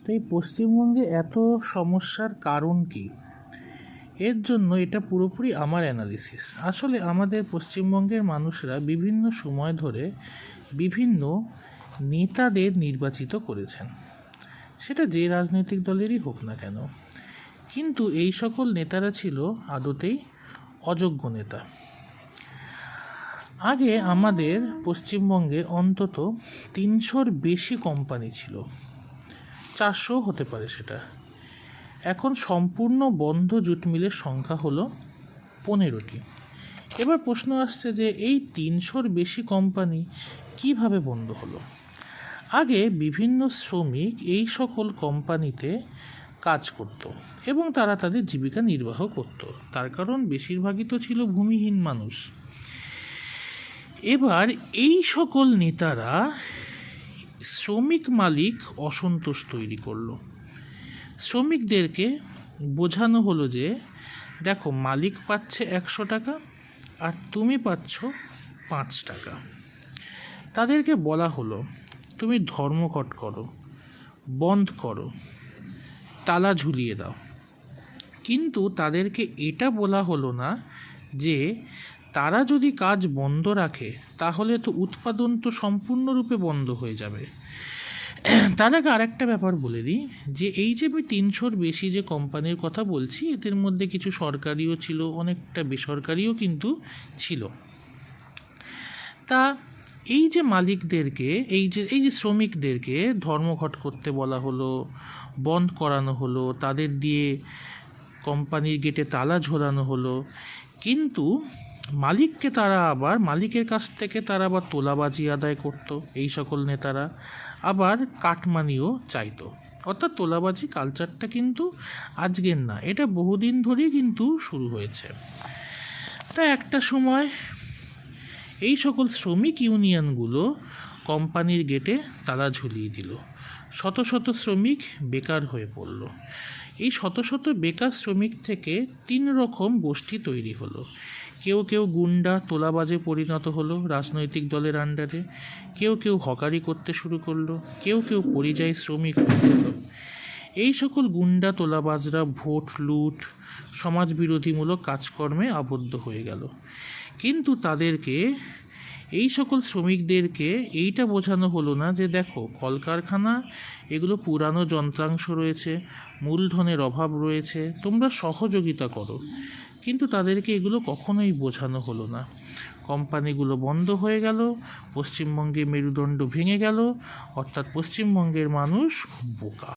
তো এই পশ্চিমবঙ্গে এত সমস্যার কারণ কি? এর জন্য এটা পুরোপুরি আমার অ্যানালিসিস। আসলে আমাদের পশ্চিমবঙ্গের মানুষরা বিভিন্ন সময় ধরে বিভিন্ন নেতাদের নির্বাচিত করেছেন, সেটা যে রাজনৈতিক দলেরই হোক না কেন। কিন্তু এই সকল নেতারা ছিল আদতেই অযোগ্য নেতা। আগে আমাদের পশ্চিমবঙ্গে অন্তত 300-র বেশি কোম্পানি ছিল, 400 হতে পারে সেটা। এখন সম্পূর্ণ বন্ধ জুট মিলের সংখ্যা হলো 15টি। এবার প্রশ্ন আসছে যে এই 300-র বেশি কোম্পানি কিভাবে বন্ধ হলো? আগে বিভিন্ন শ্রমিক এই সকল কোম্পানিতে কাজ করত এবং তারা তাদের জীবিকা নির্বাহ করত, তার কারণ বেশিরভাগই তো ছিল ভূমিহীন মানুষ। এবার এই সকল নেতারা শ্রমিক মালিক অসন্তোষ তৈরি করলো। শ্রমিকদেরকে বোঝানো হলো যে দেখো, মালিক পাচ্ছে 100 টাকা আর তুমি পাচ্ছ 5 টাকা। তাদেরকে বলা হলো তুমি ধর্মঘট করো, বন্ধ করো, তালা ঝুলিয়ে দাও। কিন্তু তাদেরকে এটা বলা হলো না যে তারা যদি কাজ বন্ধ রাখে তাহলে তো উৎপাদন তো সম্পূর্ণরূপে বন্ধ হয়ে যাবে। তার আগে আরেকটা ব্যাপার বলে দিই যে এই যে আমি 300-র বেশি যে কোম্পানির কথা বলছি, এদের মধ্যে কিছু সরকারিও ছিল, অনেকটা বেসরকারিও কিন্তু ছিল। তা এই যে মালিকদেরকে, এই যে শ্রমিকদেরকে ধর্মঘট করতে বলা হলো, বন্ধ করানো হলো, তাদের দিয়ে কোম্পানির গেটে তালা ঝোলানো হলো, কিন্তু মালিকের কাছ থেকে তারা আবার তোলাবাজি আদায় করত। এই সকল নেতারা আবার কাটমানিও চাইতো। অর্থাৎ তোলাবাজি কালচারটা কিন্তু আজকের না, এটা বহুদিন ধরেই কিন্তু শুরু হয়েছে। তা একটা সময় এই সকল শ্রমিক ইউনিয়নগুলো কোম্পানির গেটে তালা ঝুলিয়ে দিল। শত শত শ্রমিক বেকার হয়ে পড়ল। এই শত শত বেকার শ্রমিক থেকে 3 রকম গোষ্ঠী তৈরি হলো। কেউ কেউ গুন্ডা তোলাবাজে পরিণত হলো রাজনৈতিক দলের আন্ডারে, কেউ কেউ হকারি করতে শুরু করলো, কেউ কেউ পরিযায়ী শ্রমিক হয়ে গেল। এই সকল গুন্ডা তোলাবাজরা ভোট লুট, সমাজ বিরোধীমূলক কাজকর্মে আবদ্ধ হয়ে গেল। কিন্তু তাদেরকে, এই সকল শ্রমিকদেরকে এইটা বোঝানো হলো না যে দেখো, কলকারখানা এগুলো পুরানো যন্ত্রাংশ রয়েছে, মূলধনের অভাব রয়েছে, তোমরা সহযোগিতা করো। কিন্তু তাদেরকে এগুলো কখনোই বোঝানো হলো না। কোম্পানিগুলো বন্ধ হয়ে গেল, পশ্চিমবঙ্গে মেরুদণ্ড ভেঙে গেল, অর্থাৎ পশ্চিমবঙ্গের মানুষ বোকা।